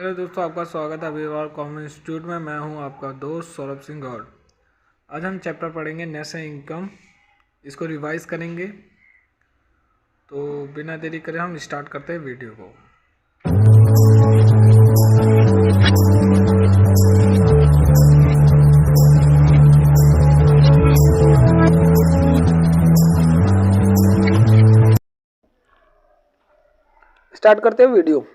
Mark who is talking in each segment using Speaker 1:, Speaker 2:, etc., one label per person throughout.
Speaker 1: Hello दोस्तों, आपका स्वागत है अभिवार कॉमन इंस्टीट्यूट में। मैं हूं आपका दोस्त सौरभ सिंह गौड़। आज हम चैप्टर पढ़ेंगे नेशनल इनकम। इसको रिवाइज करेंगे। तो बिना देरी करे हम स्टार्ट करते हैं वीडियो को।
Speaker 2: स्टार्ट करते हैं वीडियो।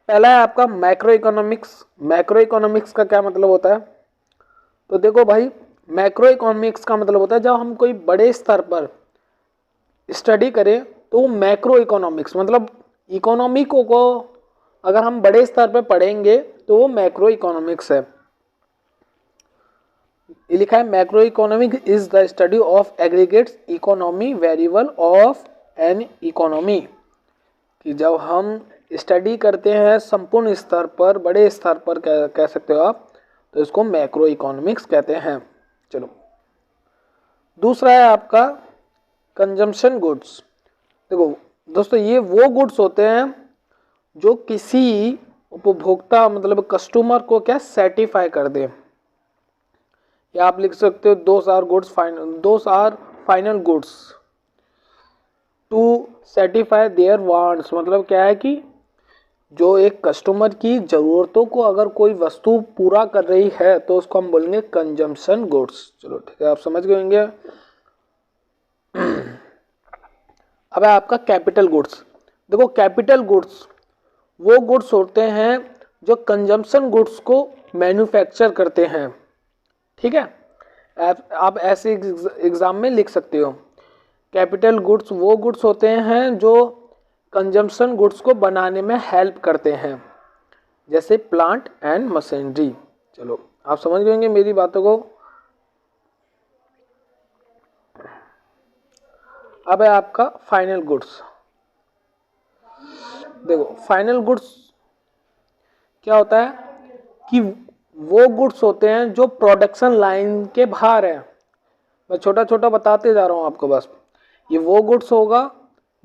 Speaker 2: पहला है आपका मैक्रो इकोनॉमिक्स। मैक्रो इकोनॉमिक्स का क्या मतलब होता है? तो देखो भाई, मैक्रो इकोनॉमिक्स का मतलब होता है जब हम कोई बड़े स्तर पर स्टडी करें तो मैक्रो इकोनॉमिक्स मतलब इकोनॉमी को अगर हम बड़े स्तर पर पढ़ेंगे तो वो मैक्रो इकोनॉमिक्स है। ये लिखा है macro economic is the study of aggregates economy variable of an economy. कि जब हम स्टडी करते हैं संपूर्ण स्तर पर, बड़े स्तर पर कह सकते हो आप, तो इसको मैक्रो इकोनॉमिक्स कहते हैं। चलो, दूसरा है आपका कंजम्पशन गुड्स। देखो दोस्तों, ये वो गुड्स होते हैं जो किसी उपभोक्ता मतलब कस्टमर को क्या सेटिफाई कर दे। या आप लिख सकते हो those are final goods to satisfy their wants. मतलब क्या है कि जो एक कस्टमर की ज़रूरतों को अगर कोई वस्तु पूरा कर रही है तो उसको हम बोलेंगे कंजम्पशन गुड्स। चलो ठीक है, आप समझ गए होंगे। अब है आपका कैपिटल गुड्स। देखो, कैपिटल गुड्स वो गुड्स होते हैं जो कंजम्पशन गुड्स को मैन्युफैक्चर करते हैं। ठीक है, आप ऐसे एग्जाम में लिख सकते हो। कैपिटल गुड्स वो गुड्स होते हैं जो कंजम्पशन गुड्स को बनाने में हेल्प करते हैं, जैसे प्लांट एंड मशीनरी। चलो, आप समझ गए मेरी बातों को। अब है आपका फाइनल गुड्स। देखो, फाइनल गुड्स क्या होता है कि वो गुड्स होते हैं जो प्रोडक्शन लाइन के बाहर है। मैं छोटा छोटा बताते जा रहा हूँ आपको बस। ये वो गुड्स होगा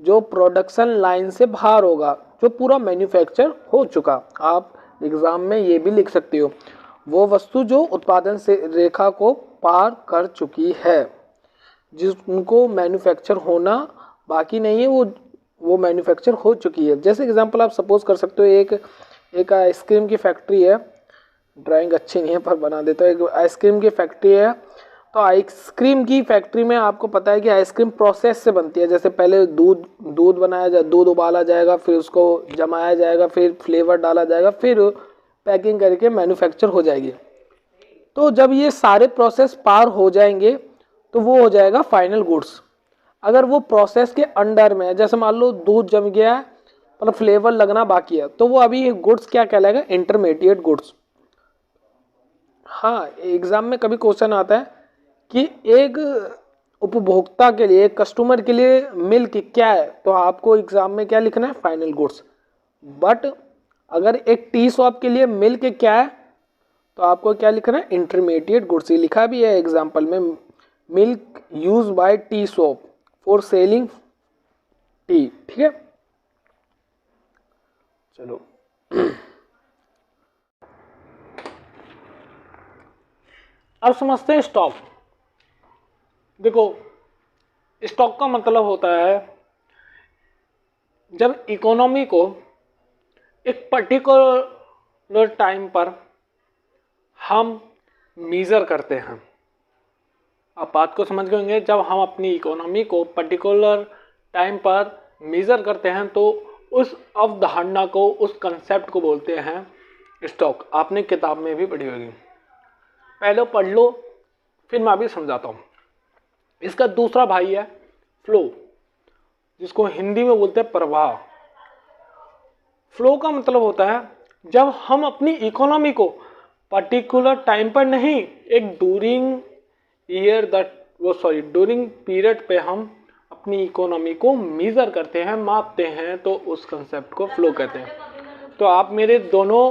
Speaker 2: जो प्रोडक्शन लाइन से बाहर होगा, जो पूरा मैन्युफैक्चर हो चुका। आप एग्जाम में ये भी लिख सकते हो, वो वस्तु जो उत्पादन से रेखा को पार कर चुकी है, जिनको मैन्युफैक्चर होना बाकी नहीं है, वो मैन्युफैक्चर हो चुकी है। जैसे एग्जांपल आप सपोज कर सकते हो, एक आइसक्रीम की फैक्ट्री है। ड्राइंग अच्छी नहीं है पर बना देता हूँ। एक आइसक्रीम की फैक्ट्री है, तो आइसक्रीम की फैक्ट्री में आपको पता है कि आइसक्रीम प्रोसेस से बनती है। जैसे पहले दूध बनाया जाए, दूध उबाला जाएगा, फिर उसको जमाया जाएगा, फिर फ्लेवर डाला जाएगा, फिर पैकिंग करके मैन्युफैक्चर हो जाएगी। तो जब ये सारे प्रोसेस पार हो जाएंगे तो वो हो जाएगा फाइनल गुड्स। अगर वो प्रोसेस के अंडर में है, जैसे मान लो दूध जम गया है मतलब फ्लेवर लगना बाकी है, तो वो अभी गुड्स क्या कहलाएगा? Intermediate goods. हाँ, एग्जाम में कभी क्वेश्चन आता है कि एक उपभोक्ता के लिए, एक कस्टमर के लिए मिल्क क्या है, तो आपको एग्जाम में क्या लिखना है? Final goods. बट अगर एक टी शॉप के लिए मिल्क क्या है, तो आपको क्या लिखना है? Intermediate goods. ये लिखा भी है एग्जाम्पल में, milk use by tea shop for selling T. ठीक है, चलो। अब समझते हैं स्टॉक। देखो, स्टॉक का मतलब होता है जब इकोनॉमी को एक पर्टिकुलर टाइम पर हम मेजर करते हैं। आप बात को समझ गए होंगे। जब हम अपनी इकोनॉमी को पर्टिकुलर टाइम पर मेजर करते हैं तो उस अवधारणा को, उस कंसेप्ट को बोलते हैं स्टॉक। आपने किताब में भी पढ़ी होगी, पहले पढ़ लो, फिर मैं अभी समझाता हूँ। इसका दूसरा भाई है फ्लो, जिसको हिंदी में बोलते हैं प्रवाह। फ्लो का मतलब होता है जब हम अपनी इकोनॉमी को पर्टिकुलर टाइम पर नहीं, एक ड्यूरिंग पीरियड पे हम अपनी इकोनॉमी को मेजर करते हैं, मापते हैं, तो उस कंसेप्ट को फ्लो कहते हैं। तो आप मेरे दोनों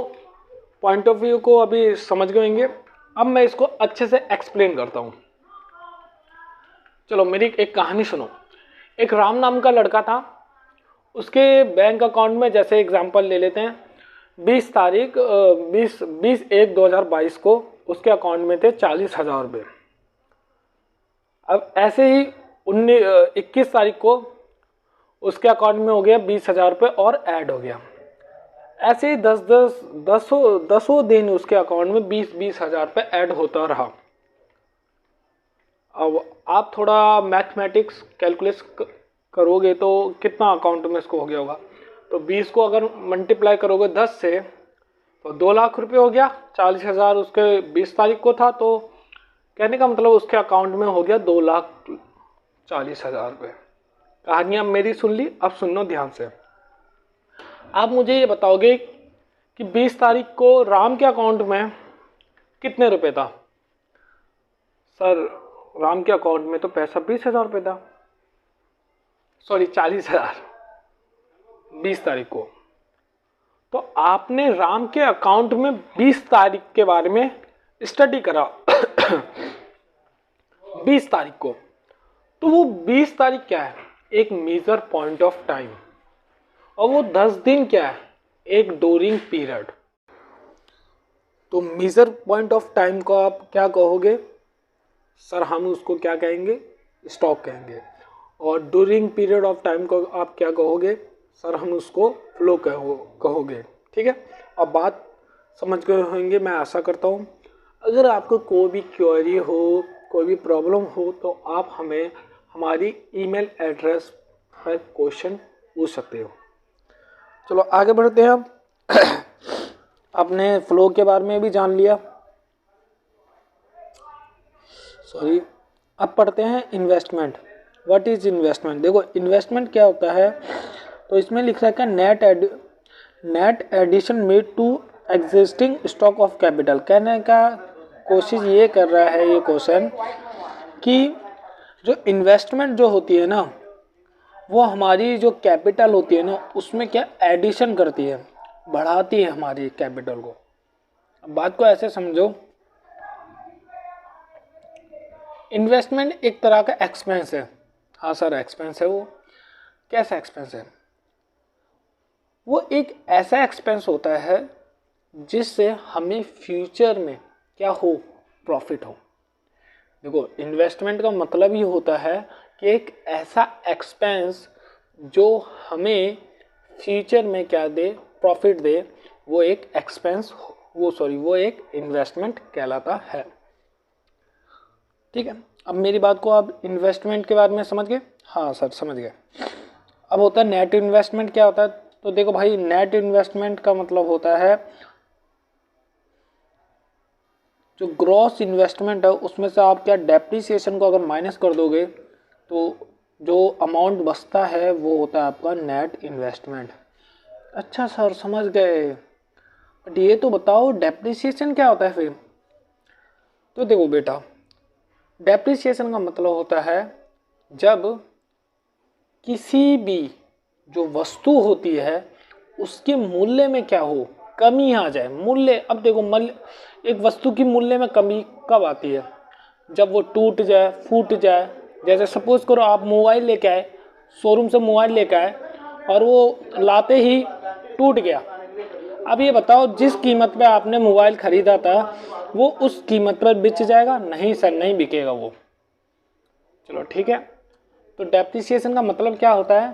Speaker 2: पॉइंट ऑफ व्यू को अभी समझ गए होंगे। अब मैं इसको अच्छे से एक्सप्लेन करता हूँ। चलो, मेरी एक कहानी सुनो। एक राम नाम का लड़का था। उसके बैंक अकाउंट में, जैसे एग्जांपल ले लेते हैं, 20/1/2022 को उसके अकाउंट में थे 40,000 रुपये। अब ऐसे ही 21 तारीख को उसके अकाउंट में हो गया 20,000 रुपये और ऐड हो गया। ऐसे ही 10 दिन उसके अकाउंट में 20 हज़ार रुपये ऐड होता रहा। अब आप थोड़ा मैथमेटिक्स कैलकुलेट करोगे तो कितना अकाउंट में इसको हो गया होगा। तो 20 को अगर मल्टीप्लाई करोगे 10 से तो 2 लाख रुपये हो गया। 40,000 उसके 20 तारीख को था, तो कहने का मतलब उसके अकाउंट में हो गया 2,40,000 रुपये। कहानियाँ मेरी सुन ली, अब सुन लो ध्यान से। आप मुझे ये बताओगे कि 20 तारीख को राम के अकाउंट में कितने रुपए था। सर राम के अकाउंट में तो पैसा 20,000 रुपये था, सॉरी 40,000 20 तारीख को। तो आपने राम के अकाउंट में 20 तारीख के बारे में स्टडी करा 20 तारीख को, तो वो 20 तारीख क्या है, एक मेजर पॉइंट ऑफ टाइम, और वो 10 दिन क्या है, एक ड्यूरिंग पीरियड। तो मेजर पॉइंट ऑफ टाइम को आप क्या कहोगे, सर हम उसको क्या कहेंगे, स्टॉक कहेंगे। और ड्यूरिंग पीरियड ऑफ टाइम को आप क्या कहोगे, सर हम उसको फ्लो कहोगे। ठीक है, अब बात समझ गए होंगे मैं आशा करता हूँ। अगर आपको कोई भी क्वेरी हो, कोई भी प्रॉब्लम हो, तो आप हमें हमारी ईमेल एड्रेस पर क्वेश्चन पूछ सकते हो। चलो आगे बढ़ते हैं। अब आपने फ्लो के बारे में भी जान लिया, सॉरी। अब पढ़ते हैं इन्वेस्टमेंट। What is investment. देखो इन्वेस्टमेंट क्या होता है, तो इसमें लिख रखा है net addition made to existing stock of capital. कहने का कोशिश ये कर रहा है ये क्वेश्चन कि जो इन्वेस्टमेंट जो होती है ना, वो हमारी जो कैपिटल होती है ना, उसमें क्या एडिशन करती है, बढ़ाती है हमारी कैपिटल को। अब बात को ऐसे समझो, इन्वेस्टमेंट एक तरह का एक्सपेंस है। हाँ सर एक्सपेंस है। वो कैसा एक्सपेंस है, वो एक ऐसा एक्सपेंस होता है जिससे हमें फ्यूचर में क्या हो, प्रॉफिट हो। देखो इन्वेस्टमेंट का मतलब ही होता है कि एक ऐसा एक्सपेंस जो हमें फ्यूचर में क्या दे, प्रॉफिट दे, वो एक एक्सपेंस वो एक इन्वेस्टमेंट कहलाता है। ठीक है, अब मेरी बात को आप इन्वेस्टमेंट के बारे में समझ गए। हाँ सर समझ गए। अब होता है नेट इन्वेस्टमेंट। क्या होता है, तो देखो भाई नेट इन्वेस्टमेंट का मतलब होता है जो ग्रॉस इन्वेस्टमेंट है उसमें से आप क्या डेप्रिसिएशन को अगर माइनस कर दोगे तो जो अमाउंट बचता है वो होता है आपका नेट इन्वेस्टमेंट। अच्छा सर समझ गए, बट ये तो बताओ डेप्रिसिएशन क्या होता है फिर। तो देखो बेटा, डेप्रिसिएशन का मतलब होता है जब किसी भी जो वस्तु होती है उसके मूल्य में क्या हो, कमी आ जाए। मूल्य, अब देखो एक वस्तु की मूल्य में कमी कब आती है, जब वो टूट जाए, फूट जाए। जैसे सपोज करो आप मोबाइल लेके आए, शोरूम से मोबाइल लेके आए और वो लाते ही टूट गया। अब ये बताओ जिस कीमत पे आपने मोबाइल खरीदा था वो उस कीमत पर बिक जाएगा? नहीं सर, नहीं बिकेगा वो। चलो ठीक है, तो डेप्रिसिएशन का मतलब क्या होता है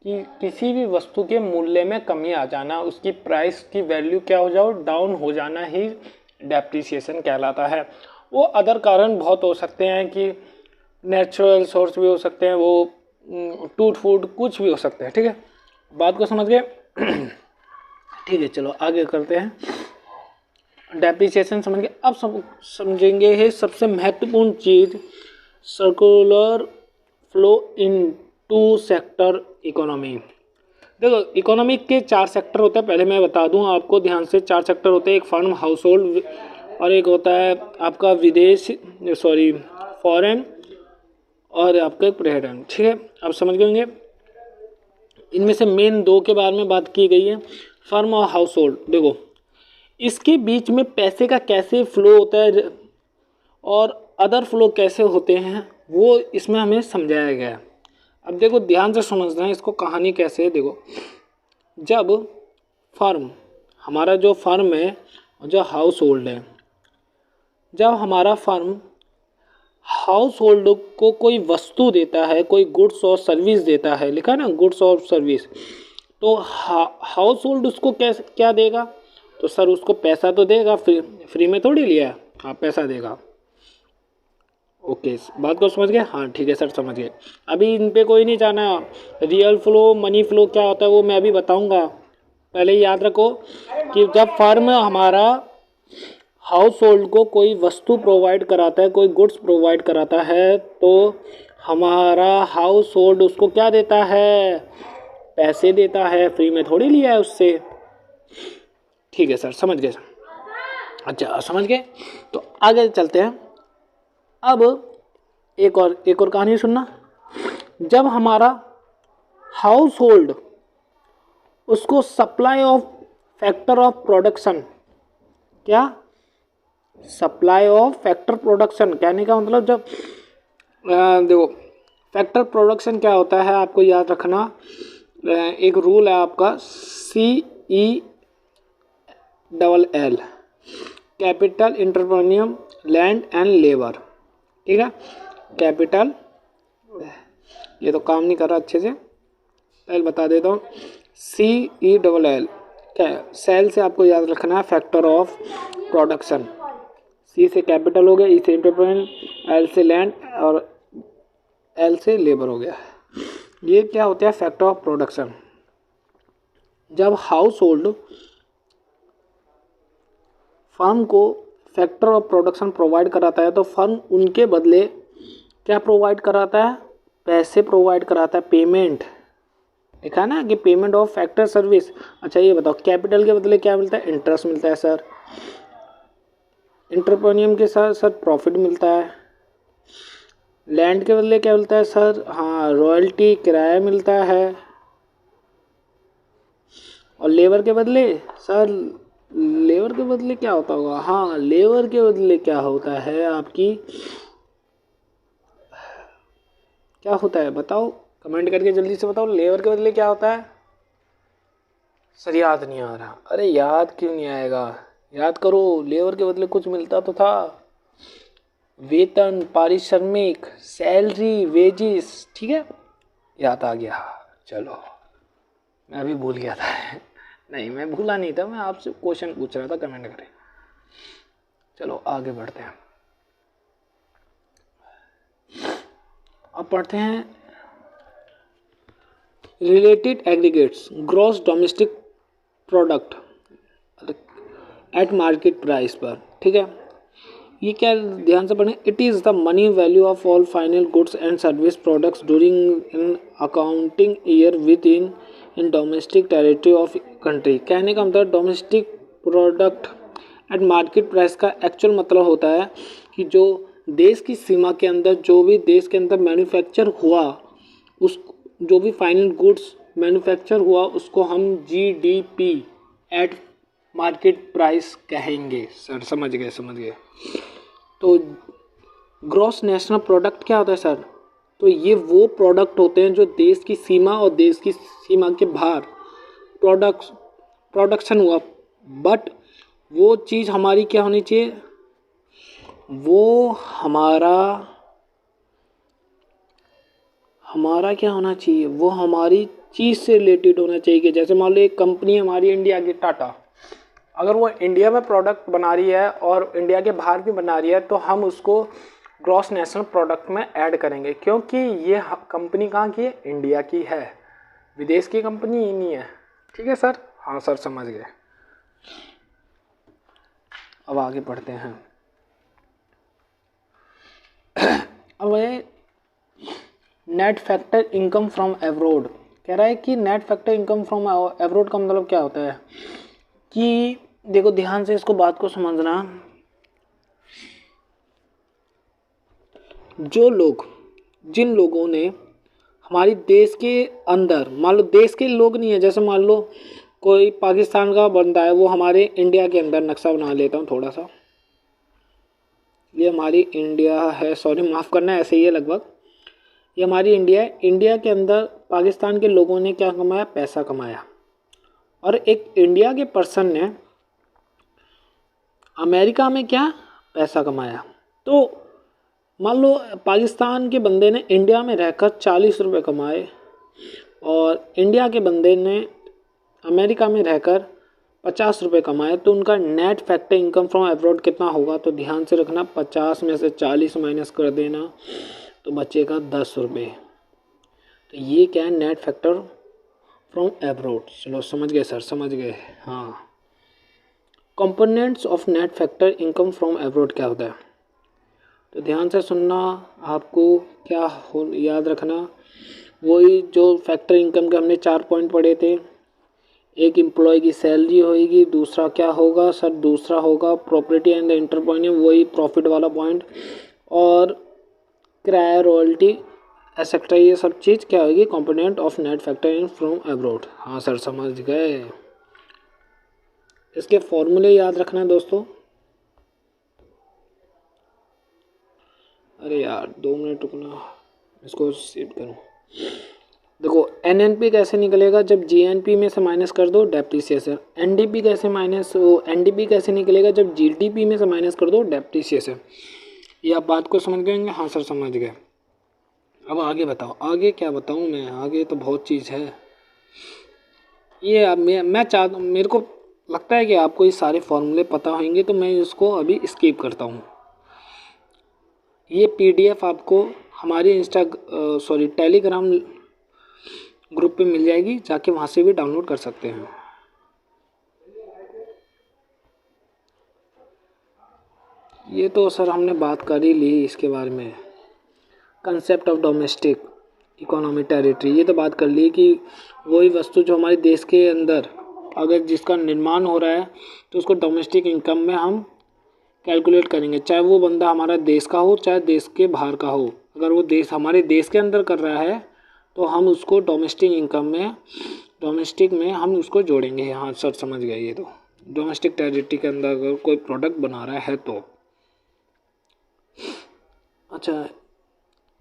Speaker 2: कि किसी भी वस्तु के मूल्य में कमी आ जाना, उसकी प्राइस की वैल्यू क्या हो जाओ, डाउन हो जाना ही डेप्रिसिएशन कहलाता है। वो अदर कारण बहुत हो सकते हैं कि नेचुरल सोर्स भी हो सकते हैं, वो टूट फूट कुछ भी हो सकते हैं। ठीक है, बात को समझ गए। ठीक है, चलो आगे करते हैं। डेप्रिसिएशन समझ गए। अब समझेंगे है सबसे महत्वपूर्ण चीज, circular flow in two sector economy. देखो इकोनॉमी के 4 सेक्टर होते हैं, पहले मैं बता दूं आपको ध्यान से। 4 सेक्टर होते हैं, एक फर्म, हाउस होल्ड, और एक होता है आपका फॉरेन, और आपका प्रेजेंट। ठीक है, आप समझ गए। इनमें से मेन 2 के बारे में बात की गई है, फर्म और हाउस होल्ड। देखो इसके बीच में पैसे का कैसे फ्लो होता है और अदर फ्लो कैसे होते हैं वो इसमें हमें समझाया गया है। अब देखो ध्यान से समझना है इसको, कहानी कैसे है। देखो जब फर्म हमारा जो फर्म है और जो हाउस होल्ड है, जब हमारा फर्म हाउस होल्ड को कोई वस्तु देता है, कोई गुड्स और सर्विस देता है, लिखा है ना गुड्स और सर्विस, तो हाउस होल्ड उसको कैसे क्या देगा? तो सर उसको पैसा तो देगा, फ्री में थोड़ी लिया है, हाँ पैसा देगा। ओके, बात को समझ गए? हाँ ठीक है सर, समझ गए। अभी इन पे कोई नहीं जाना, रियल फ्लो मनी फ्लो क्या होता है वो मैं अभी बताऊंगा। पहले याद रखो कि जब फर्म हमारा हाउस होल्ड को कोई वस्तु प्रोवाइड कराता है, कोई गुड्स प्रोवाइड कराता है, तो हमारा हाउस होल्ड उसको क्या देता है? पैसे देता है, फ्री में थोड़ी लिया है उससे। ठीक है सर, समझ गए सर। अच्छा समझ गए, तो आगे चलते हैं। अब एक और कहानी सुनना। जब हमारा हाउस होल्ड उसको supply of factor of production, क्या सप्लाई ऑफ फैक्टर प्रोडक्शन कहने का मतलब, जब देखो फैक्टर प्रोडक्शन क्या होता है आपको याद रखना। एक रूल है आपका CELL, capital, entrepreneur, land and labour. ठीक है, कैपिटल, ये तो काम नहीं कर रहा अच्छे से, पहले बता देता हूँ। CELL क्या है? सेल से आपको याद रखना है फैक्टर ऑफ प्रोडक्शन। C से कैपिटल हो गया, E से एंटरप्रेन्योर, L से लैंड और L से लेबर हो गया। ये क्या होता है? Factor of production. जब हाउस होल्ड फर्म को फैक्टर ऑफ प्रोडक्शन प्रोवाइड कराता है, तो फर्म उनके बदले क्या प्रोवाइड कराता है? पैसे प्रोवाइड कराता है, पेमेंट। लिखा है ना कि पेमेंट ऑफ फैक्टर सर्विस। अच्छा ये बताओ, कैपिटल के बदले क्या मिलता है? इंटरेस्ट मिलता है सर। एंटरप्रेन्योर के साथ सर प्रॉफिट मिलता है। लैंड के बदले क्या मिलता है सर? हाँ रॉयल्टी, किराया मिलता है। और लेबर के बदले सर, लेबर के बदले क्या होता होगा? हाँ लेबर के बदले क्या होता है आपकी, क्या होता है बताओ, कमेंट करके जल्दी से बताओ। लेबर के बदले क्या होता है? सर याद नहीं आ रहा। अरे याद क्यों नहीं आएगा, याद करो। लेबर के बदले कुछ मिलता तो था, वेतन, पारिश्रमिक, सैलरी, वेजिस। ठीक है, याद आ गया। चलो, मैं अभी भूल गया था। नहीं मैं भूला नहीं था, मैं आपसे क्वेश्चन पूछ रहा था, कमेंट करें। चलो आगे बढ़ते हैं। अब पढ़ते हैं related aggregates, gross domestic product at market price पर। ठीक है, ये क्या, ध्यान से पढ़ें। It is the money value of all final goods and service products during an accounting year with in domestic territory of country. कहने का मतलब domestic product at market price का एक्चुअल मतलब होता है कि जो देश की सीमा के अंदर, जो भी देश के अंदर मैन्युफैक्चर हुआ, उस जो भी फाइनल गुड्स मैन्युफैक्चर हुआ उसको हम GDP एट मार्केट प्राइस कहेंगे। सर समझ गए, समझ गए। तो ग्रॉस नेशनल प्रोडक्ट क्या होता है सर? तो ये वो प्रोडक्ट होते हैं जो देश की सीमा और देश की सीमा के बाहर प्रोडक्शन हुआ, बट वो चीज़ हमारी क्या होनी चाहिए? वो हमारा क्या होना चाहिए? वो हमारी चीज़ से रिलेटेड होना चाहिए। कि जैसे मान लो एक कंपनी हमारी इंडिया की, टाटा, अगर वो इंडिया में प्रोडक्ट बना रही है और इंडिया के बाहर भी बना रही है, तो हम उसको ग्रॉस नेशनल प्रोडक्ट में ऐड करेंगे, क्योंकि ये कंपनी कहाँ की है? इंडिया की है, विदेश की कंपनी ही नहीं है। ठीक है सर? हाँ सर समझ गए। अब आगे बढ़ते हैं। अब ये net factor income from abroad कह रहा है कि net factor income from abroad का मतलब क्या होता है? कि देखो ध्यान से इसको बात को समझना। जिन लोगों ने हमारी देश के अंदर, मान लो देश के लोग नहीं है, जैसे मान लो कोई पाकिस्तान का बंदा है, वो हमारे इंडिया के अंदर, नक्शा बना लेता हूँ थोड़ा सा, ये हमारी इंडिया है, सॉरी माफ़ करना, ऐसे ही है लगभग, ये हमारी इंडिया है। इंडिया के अंदर पाकिस्तान के लोगों ने क्या कमाया? पैसा कमाया। और एक इंडिया के पर्सन ने अमेरिका में क्या पैसा कमाया। तो मान लो पाकिस्तान के बंदे ने इंडिया में रहकर 40 रुपये कमाए और इंडिया के बंदे ने अमेरिका में रहकर 50 रुपये कमाए, तो उनका net factor income from abroad कितना होगा। तो ध्यान से रखना, 50 में से 40 माइनस कर देना तो बचेगा 10 रुपये। तो ये क्या है, नेट फैक्टर फ्रॉम अब्रॉड। चलो समझ गए सर, समझ गए। हाँ, components of net factor income from abroad क्या होता है, तो ध्यान से सुनना। आपको क्या याद रखना, वही जो फैक्टर इनकम के हमने 4 पॉइंट पढ़े थे। एक एम्प्लॉय की सैलरी होगी, दूसरा क्या होगा सर, दूसरा होगा प्रॉपर्टी एंड इंटरप्रेन्योर, वही प्रॉफिट वाला पॉइंट, और किराया, रॉयल्टी, एक्सेट्रा, ये सब चीज़ क्या होगी, component of net factor in from abroad. हाँ सर, समझ गए। इसके फॉर्मूले याद रखना है दोस्तों। अरे यार 2 मिनट रुकना, इसको सेव करूँ। देखो एनएनपी कैसे निकलेगा, जब जीएनपी में से माइनस कर दो डेप्रिसिएशन। एनडीपी कैसे निकलेगा, जब जीडीपी में से माइनस कर दो डेप्रिसिएशन। ये आप बात को समझ गए होंगे। हाँ सर, समझ गए। अब आगे बताओ, आगे क्या बताऊँ मैं, आगे तो बहुत चीज़ है। ये अब मैं चाहता हूँ, मेरे को लगता है कि आपको ये सारे फॉर्मूले पता होंगे, तो मैं इसको अभी स्किप करता हूँ। ये पीडीएफ आपको हमारे टेलीग्राम ग्रुप पे मिल जाएगी, जाके वहाँ से भी डाउनलोड कर सकते हैं। ये तो सर हमने बात कर ही ली इसके बारे में। Concept of domestic economic territory, ये तो बात कर ली कि वही वस्तु जो हमारे देश के अंदर अगर जिसका निर्माण हो रहा है, तो उसको डोमेस्टिक इनकम में हम कैलकुलेट करेंगे, चाहे वो बंदा हमारा देश का हो चाहे देश के बाहर का हो। अगर वो देश हमारे देश के अंदर कर रहा है तो हम उसको डोमेस्टिक इनकम में, डोमेस्टिक में हम उसको जोड़ेंगे। हाँ सर, समझ गए। ये तो डोमेस्टिक टेरिटरी के अंदर अगर कोई प्रोडक्ट बना रहा है तो। अच्छा,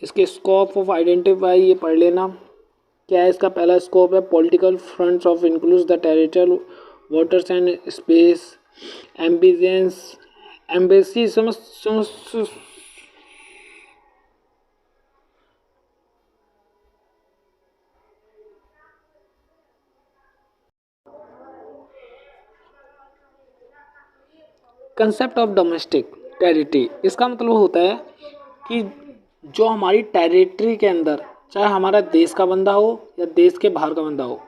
Speaker 2: इसके स्कोप ऑफ आइडेंटिफाई ये पढ़ लेना। क्या है इसका पहला स्कोप है, political fronts of includes the territorial waters and space embassies embassy concept of domestic territory, इसका मतलब होता है कि जो हमारी टेरिटरी के अंदर, चाहे हमारा देश का बंदा हो या देश के बाहर का बंदा हो,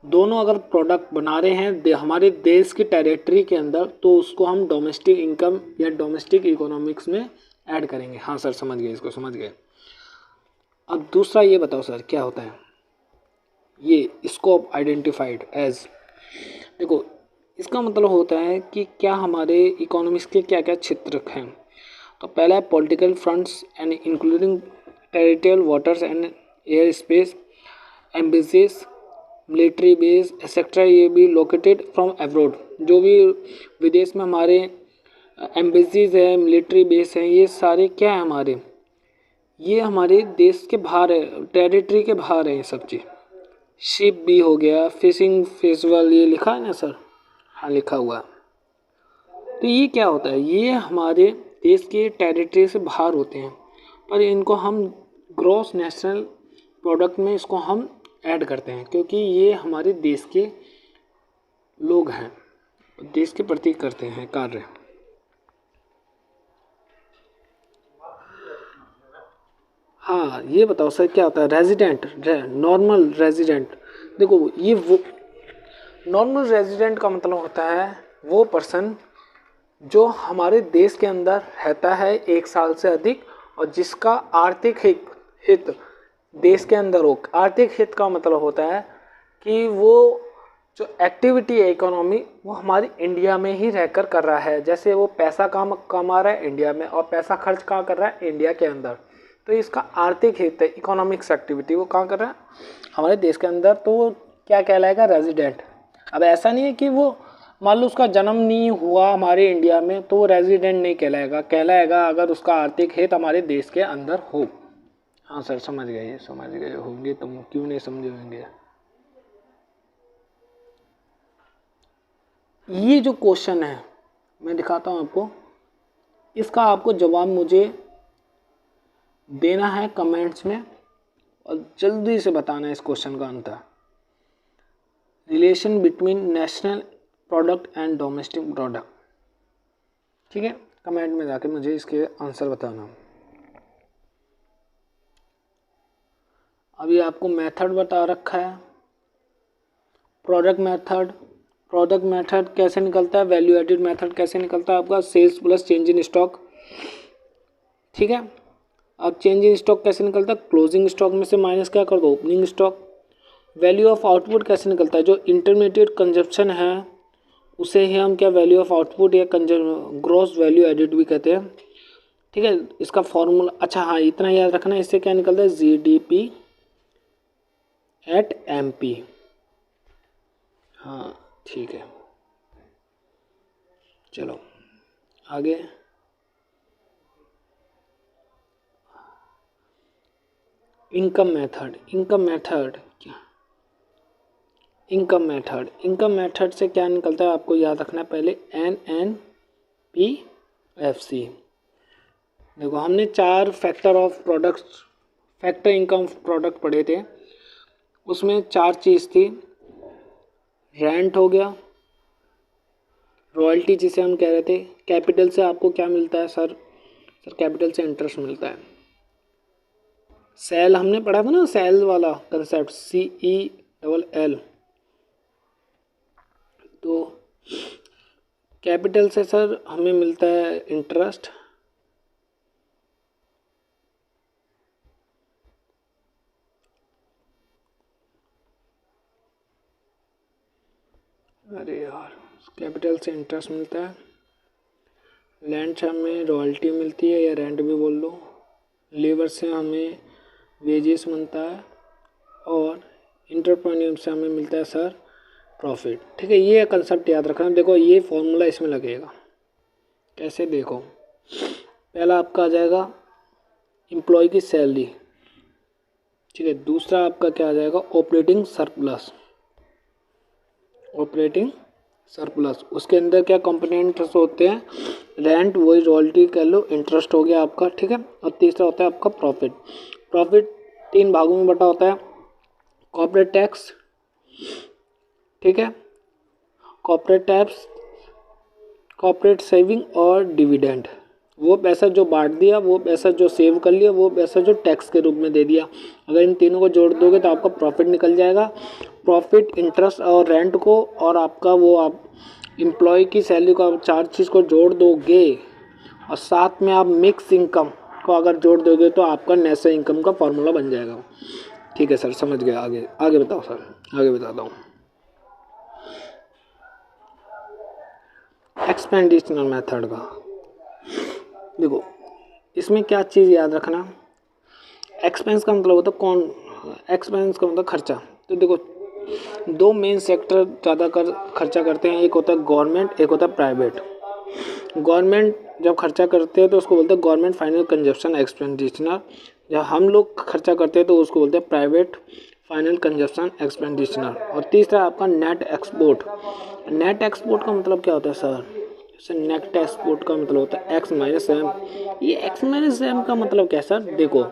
Speaker 2: दोनों अगर प्रोडक्ट बना रहे हैं हमारे देश की टेरिटरी के अंदर, तो उसको हम डोमेस्टिक इनकम या डोमेस्टिक इकोनॉमिक्स में ऐड करेंगे। हाँ सर, समझ गए, इसको समझ गए। अब दूसरा ये बताओ सर, क्या होता है ये स्कोप आइडेंटिफाइड एज। देखो इसका मतलब होता है कि क्या हमारे इकोनॉमिक्स के क्या क्या क्षेत्र हैं। तो पहला है political fronts and including territorial waters and air space embassies military base etcetera, ये भी लोकेटेड फ्रॉम अब्रॉड, जो भी विदेश में हमारे एम्बेसीज है, मिलिट्री बेस है, ये सारे क्या है हमारे, ये हमारे देश के बाहर है, टेरिटरी के बाहर है ये सब चीज़। शिप भी हो गया, फिशिंग फेस्टिवल, ये लिखा है ना सर, हाँ लिखा हुआ है। तो ये क्या होता है, ये हमारे देश के टेरिटरी से बाहर होते हैं, पर इनको हम ग्रॉस नेशनल प्रोडक्ट में इसको हम ऐड करते हैं, क्योंकि ये हमारे देश के लोग हैं, देश के प्रति करते हैं कार्य। हाँ ये बताओ सर, क्या होता है रेजिडेंट, नॉर्मल रेजिडेंट। देखो ये वो नॉर्मल रेजिडेंट का मतलब होता है वो पर्सन जो हमारे देश के अंदर रहता है 1 साल से अधिक, और जिसका आर्थिक हित देश के अंदर हो। आर्थिक हित का मतलब होता है कि वो जो एक्टिविटी है इकोनॉमी, वो हमारी इंडिया में ही रहकर कर रहा है। जैसे वो पैसा कमा रहा है इंडिया में, और पैसा खर्च कहाँ कर रहा है, इंडिया के अंदर। तो इसका आर्थिक हित है, इकोनॉमिक्स एक्टिविटी वो कहाँ कर रहा है, हमारे देश के अंदर। तो वो क्या कहलाएगा, रेजिडेंट। अब ऐसा नहीं है कि वो मान लो उसका जन्म नहीं हुआ हमारे इंडिया में, तो वो रेजिडेंट नहीं कहलाएगा अगर उसका आर्थिक हित हमारे देश के अंदर हो। हाँ सर, समझ गए होंगे, तुम क्यों नहीं समझे होंगे। ये जो क्वेश्चन है मैं दिखाता हूँ आपको, इसका आपको जवाब मुझे देना है कमेंट्स में और जल्दी से बताना है इस क्वेश्चन का answer. Relation between national product and domestic product, ठीक है, कमेंट में जाके मुझे इसके आंसर बताना। अभी आपको मेथड बता रखा है, प्रोडक्ट मेथड कैसे निकलता है, वैल्यू एडिड मेथड कैसे निकलता है आपका, sales plus change in stock, ठीक है। अब चेंज इन स्टॉक कैसे निकलता है, क्लोजिंग स्टॉक में से माइनस क्या कर दो, opening stock. Value of output कैसे निकलता है, जो इंटरमीडिएट कंजप्शन है उसे ही हम क्या वैल्यू ऑफ आउटपुट या ग्रॉस वैल्यू एडिड भी कहते हैं, ठीक है। इसका फॉर्मूला, अच्छा हाँ इतना याद रखना, इससे क्या निकलता है, GDP एट MP, हाँ ठीक है। चलो आगे, इनकम मेथड क्या, इनकम मेथड से क्या निकलता है आपको याद रखना है पहले, NNPFC। देखो हमने 4 factor of products, factor income product पढ़े थे, उसमें 4 चीज़ थी, रेंट हो गया, रॉयल्टी जिसे हम कह रहे थे, कैपिटल से आपको क्या मिलता है सर कैपिटल से इंटरेस्ट मिलता है, सेल हमने पढ़ा था ना, सेल वाला कंसेप्ट, CELL, तो कैपिटल से सर हमें मिलता है इंटरेस्ट, अरे यार कैपिटल से इंटरेस्ट मिलता है, लैंड से हमें रॉयल्टी मिलती है या रेंट भी बोल लो, लेबर से हमें वेजेस मिलता है और इंटरप्रेन्योर से हमें मिलता है सर प्रॉफिट, ठीक है। ये कंसेप्ट याद रखना। देखो ये फॉर्मूला इसमें लगेगा, कैसे देखो, पहला आपका आ जाएगा एम्प्लॉय की सैलरी, ठीक है। दूसरा आपका क्या आ जाएगा, ऑपरेटिंग सरप्लस, उसके अंदर क्या कंपोनेंट्स होते हैं, रेंट, वही रॉयल्टी कह लो, इंटरेस्ट हो गया आपका, ठीक है। और तीसरा होता है आपका प्रॉफिट 3 भागों में बटा होता है, कॉर्पोरेट टैक्स, ठीक है, कॉर्पोरेट टैक्स, कॉर्पोरेट सेविंग और डिविडेंड, वो पैसा जो बांट दिया, वो पैसा जो सेव कर लिया, वो पैसा जो टैक्स के रूप में दे दिया। अगर इन तीनों को जोड़ दोगे तो आपका प्रॉफिट निकल जाएगा। प्रॉफिट, इंटरेस्ट और रेंट को और आपका वो आप एम्प्लॉय की सैलरी को, आप 4 चीज़ को जोड़ दोगे और साथ में आप मिक्स इनकम को अगर जोड़ दोगे तो आपका नेशनल इनकम का फॉर्मूला बन जाएगा, ठीक है सर, समझ गया। आगे बताओ सर, आगे बताता हूँ। एक्सपेंडिचर मेथड का देखो, इसमें क्या चीज़ याद रखना, एक्सपेंस का मतलब होता है एक्सपेंस का मतलब खर्चा। तो देखो 2 मेन सेक्टर ज़्यादा खर्चा करते हैं, एक होता है गवर्नमेंट, एक होता है प्राइवेट। गवर्नमेंट जब खर्चा करते हैं तो उसको बोलते हैं गवर्नमेंट फाइनल कंजप्शन एक्सपेंडिचर, जब हम लोग खर्चा करते हैं तो उसको बोलते हैं प्राइवेट फाइनल कंजप्शन एक्सपेंडिचर। और तीसरा आपका नेट एक्सपोर्ट का मतलब क्या होता है सर, नेट एक्सपोर्ट का मतलब होता है X-M। ये X-M का मतलब क्या है सर, देखो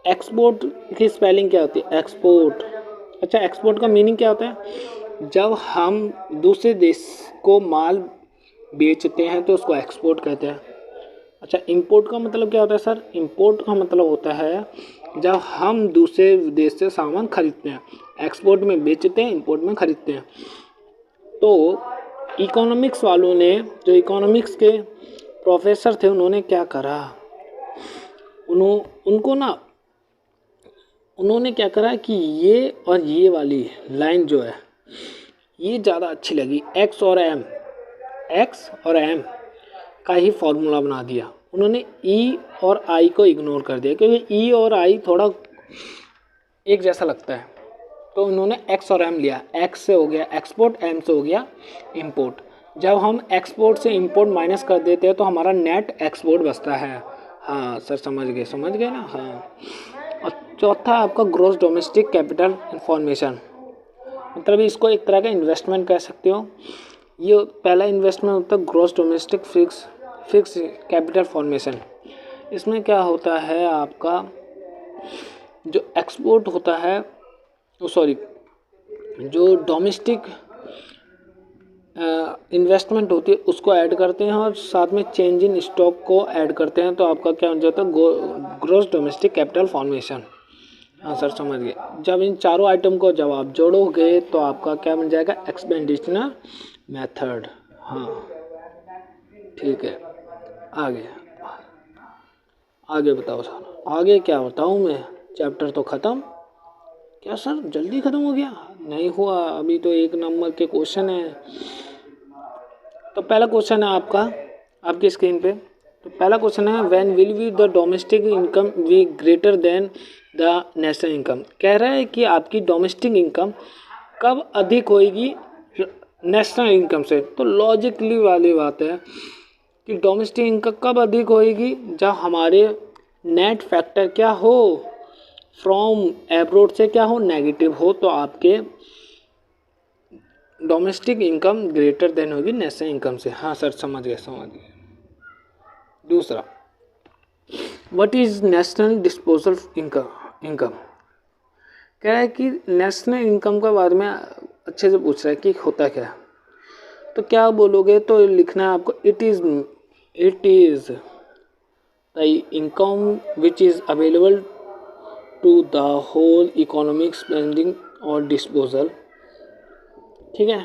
Speaker 2: एक्सपोर्ट की स्पेलिंग क्या होती है, एक्सपोर्ट, अच्छा एक्सपोर्ट का मीनिंग क्या होता है, जब हम दूसरे देश को माल बेचते हैं तो उसको एक्सपोर्ट कहते हैं। अच्छा इंपोर्ट का मतलब क्या होता है सर, इंपोर्ट का मतलब होता है जब हम दूसरे देश से सामान खरीदते हैं, एक्सपोर्ट में बेचते हैं, इंपोर्ट में खरीदते हैं। तो इकोनॉमिक्स वालों ने, जो इकोनॉमिक्स के प्रोफेसर थे, उन्होंने क्या करा, उन्होंने क्या करा कि ये और ये वाली लाइन जो है ये ज़्यादा अच्छी लगी, एक्स और एम का ही फॉर्मूला बना दिया। उन्होंने ई और आई को इग्नोर कर दिया, क्योंकि ई और आई थोड़ा एक जैसा लगता है, तो उन्होंने एक्स और एम लिया। एक्स से हो गया एक्सपोर्ट, एम से हो गया इंपोर्ट। जब हम एक्सपोर्ट से इंपोर्ट माइनस कर देते हैं तो हमारा नेट एक्सपोर्ट बचता है। हाँ सर समझ गए ना, हाँ। और चौथा आपका ग्रॉस डोमेस्टिक कैपिटल फॉर्मेशन, मतलब इसको एक तरह का इन्वेस्टमेंट कह सकते हो। ये पहला इन्वेस्टमेंट होता है gross domestic fix capital formation. इसमें क्या होता है, आपका जो एक्सपोर्ट होता है, सॉरी, जो डोमेस्टिक इन्वेस्टमेंट होती है उसको ऐड करते हैं और साथ में चेंज इन स्टॉक को ऐड करते हैं, तो आपका क्या हो जाता है, ग्रॉस डोमेस्टिक कैपिटल फॉर्मेशन। हाँ सर, समझ गए। जब इन चारों आइटम को जब आप जोड़ोगे तो आपका क्या बन जाएगा, एक्सपेंडिचर मेथड। हाँ ठीक है, आगे बताओ सर, आगे क्या बताऊँ मैं, चैप्टर तो ख़त्म। क्या सर जल्दी ख़त्म हो गया? नहीं हुआ, अभी तो 1 नंबर के क्वेश्चन है। तो पहला क्वेश्चन है आपका, आपकी स्क्रीन पे। तो पहला क्वेश्चन है, when will be the domestic income be greater than the national income. कह रहा है कि आपकी डोमेस्टिक इनकम कब अधिक होएगी नेशनल इनकम से। तो लॉजिकली वाली बात है कि डोमेस्टिक इनकम कब अधिक होएगी, जब हमारे नेट फैक्टर क्या हो, फ्रॉम एब्रोड से क्या हो, नेगेटिव हो, तो आपके डोमेस्टिक इनकम ग्रेटर देन होगी नेशनल इनकम से। हाँ सर, समझ गए। दूसरा, what is national disposal income. कह रहा है कि नेशनल इनकम के बारे में अच्छे से पूछ रहा है कि होता क्या है। तो क्या बोलोगे, तो लिखना है आपको, it is the income which is available to the whole economic spending और डिस्पोजल। ठीक है,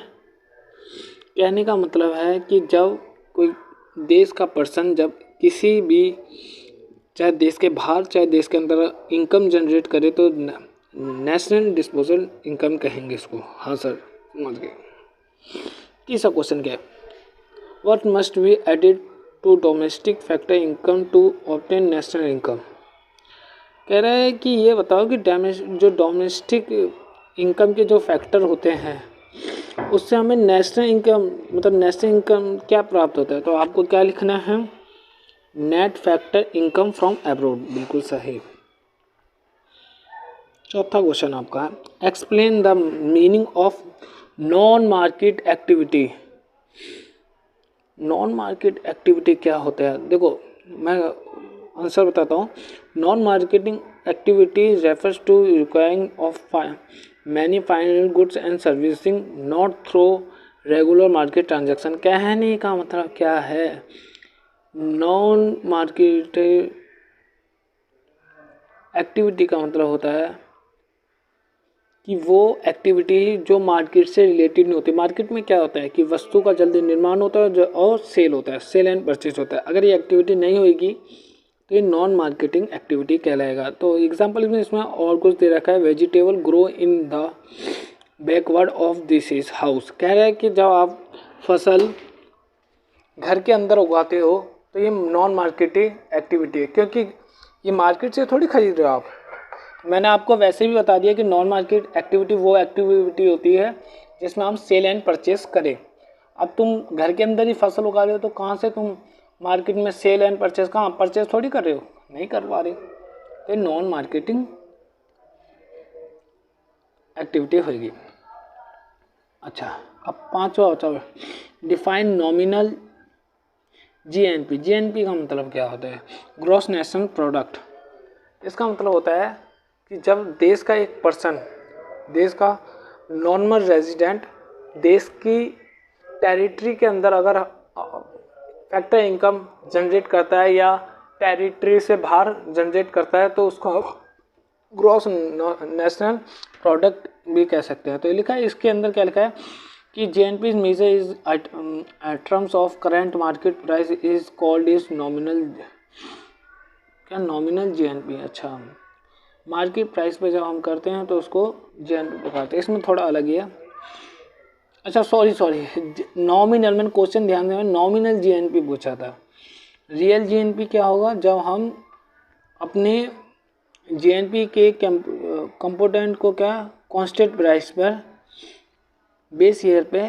Speaker 2: कहने का मतलब है कि जब कोई देश का पर्सन जब किसी भी, चाहे देश के बाहर चाहे देश के अंदर, इनकम जनरेट करे तो नेशनल डिस्पोजल इनकम कहेंगे इसको। हाँ सर, समझ गए। तीसरा क्वेश्चन क्या है, what must be added to domestic factor income to obtain national income. कह रहा है कि ये बताओ कि जो डोमेस्टिक इनकम के जो फैक्टर होते हैं उससे हमें नेशनल इनकम, मतलब नेशनल इनकम क्या प्राप्त होता है। तो आपको क्या लिखना है, net factor income from abroad. बिल्कुल सही। चौथा क्वेश्चन आपका है, explain the meaning of non market activity. Non market activity क्या होता है, देखो मैं आंसर बताता हूँ। Non marketing activity refers to requiring of many final goods and servicing not through regular market transaction. कहने का मतलब क्या है, नॉन मार्केट एक्टिविटी का मतलब होता है कि वो एक्टिविटी जो मार्केट से रिलेटेड नहीं होती। मार्केट में क्या होता है कि वस्तु का जल्दी निर्माण होता है और सेल होता है, सेल एंड परचेज होता है। अगर ये एक्टिविटी नहीं होगी तो ये नॉन मार्केटिंग एक्टिविटी कहलाएगा। तो एग्जांपल में इसमें और कुछ दे रखा है, vegetable grow in the backward of this is house. कह रहा है कि जब आप फसल घर के अंदर उगाते हो तो ये नॉन मार्केटिंग एक्टिविटी है, क्योंकि ये मार्केट से थोड़ी खरीद रहे हो आप। मैंने आपको वैसे भी बता दिया कि नॉन मार्केट एक्टिविटी वो एक्टिविटी होती है जिसमें हम सेल एंड परचेस करें। अब तुम घर के अंदर ही फसल उगा रहे हो तो कहाँ से तुम मार्केट में सेल एंड परचेस, कहाँ परचेस थोड़ी कर रहे हो, नहीं कर पा रहे, तो नॉन मार्केटिंग एक्टिविटी होगी। अच्छा, अब पांचवा होता है, डिफाइन नॉमिनल जीएनपी। जीएनपी का मतलब क्या होता है, ग्रॉस नेशनल प्रोडक्ट। इसका मतलब होता है कि जब देश का एक पर्सन, देश का नॉर्मल रेजिडेंट देश की टेरिटरी के अंदर अगर फैक्टर इनकम जनरेट करता है या टेरिटरी से बाहर जनरेट करता है तो उसको ग्रॉस नेशनल प्रोडक्ट भी कह सकते हैं। तो ये लिखा है, इसके अंदर क्या लिखा है कि GNP measure is terms of current market price is called is nominal, क्या नॉमिनल जीएनपी। अच्छा, मार्केट प्राइस पे जब हम करते हैं तो उसको जीएनपी बताते हैं, इसमें थोड़ा अलग ही है। अच्छा सॉरी, नॉमिनल, मैंने क्वेश्चन ध्यान दें, नॉमिनल जीएनपी पूछा था। रियल जीएनपी क्या होगा, जब हम अपने जीएनपी के कंपोनेंट को क्या कांस्टेंट प्राइस पर बेस ईयर पे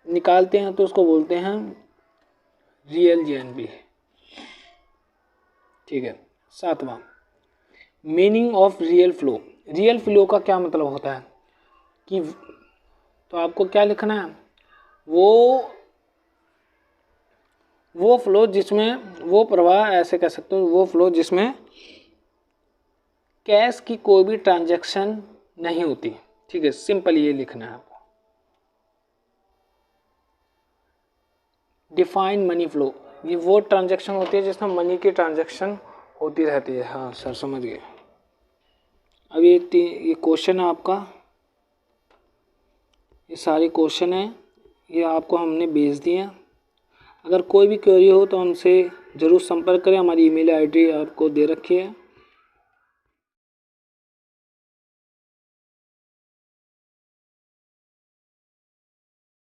Speaker 2: निकालते हैं तो उसको बोलते हैं रियल जीएनपी। ठीक है। सातवां, meaning of real flow. Real flow का क्या मतलब होता है कि तो आपको क्या लिखना है, वो फ्लो जिसमें, वो प्रवाह ऐसे कह सकते हो, वो फ्लो जिसमें कैश की कोई भी ट्रांजैक्शन नहीं होती। ठीक है, सिंपल ये लिखना है आपको। डिफाइन मनी फ्लो, ये वो ट्रांजैक्शन होती है जिसमें मनी की ट्रांजैक्शन होती रहती है। हाँ सर समझ गए। अब ये क्वेश्चन है आपका, ये सारे क्वेश्चन है, ये आपको हमने भेज दिए हैं। अगर कोई भी क्वेरी हो तो हमसे ज़रूर संपर्क करें, हमारी ईमेल आईडी आपको दे रखी है।